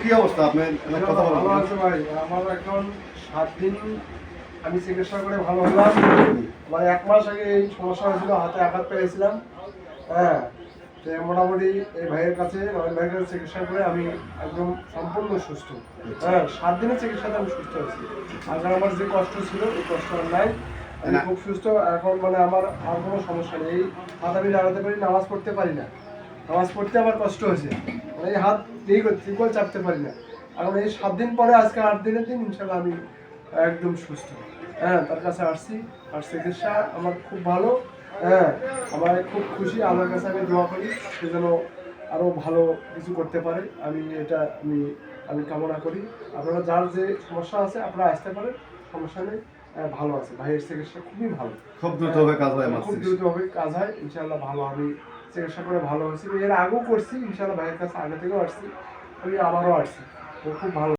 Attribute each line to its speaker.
Speaker 1: কি অবস্থা আপনার? কথা
Speaker 2: ভালো
Speaker 1: বলুন।
Speaker 2: আছে ভাই। আমার এখন 7 দিন আমি চিকিৎসা করে ভালো হলাম। মানে 1 মাস আগে এই সমস্যা হয়েছিল, হাতে আঘাত পেয়েছিলাম। হ্যাঁ, তো মোটামুটি এই ভাইয়ের কাছে, রয়্যাল ভাইয়ের কাছে চিকিৎসা করে আমি একদম সম্পূর্ণ সুস্থ। হ্যাঁ, 7 দিনের চিকিৎসাতে আমি সুস্থ হয়েছি। আগে আমার যে কষ্ট ছিল এই কষ্ট আর নাই। আমি খুব সুস্থ এখন। মানে আমার আর কোনো সমস্যা নেই। এই হাত আমি নাড়াতে পারি, নামাজ পড়তে পারি না। নামাজ পড়তে আমার কষ্ট হয়েছে, মানে এই হাত ত্রিকোণ চাপতে পারি না। এখন এই 7 দিন পরে, আজকে 8 দিনের দিন, ইনশাল্লাহ আমি একদম সুস্থ। হ্যাঁ, তার কাছে আসছি, আর চিকিৎসা আমার খুব ভালো। হ্যাঁ, আমার খুব খুশি। আল্লাহর কাছে আমি দোয়া করি সে যেন আরও ভালো কিছু করতে পারে। এটা আমি কামনা করি। আপনারা যার যে সমস্যা আছে আপনারা আসতে পারেন, সমস্যা নেই। ভালো আছে, ভাইয়ের চিকিৎসা খুবই ভালো।
Speaker 1: খুব দ্রুতভাবে কাজ হয় আমার।
Speaker 2: খুব দ্রুতভাবে কাজ হয়, ইনশাল্লাহ ভালো। আমি চিকিৎসা করে ভালো হয়েছি, এর আগেও করছি ইনশাল্লাহ। ভাইয়ের কাছে আগে থেকেও আসছি, আমি আবারও আসছি। তো খুব ভালো।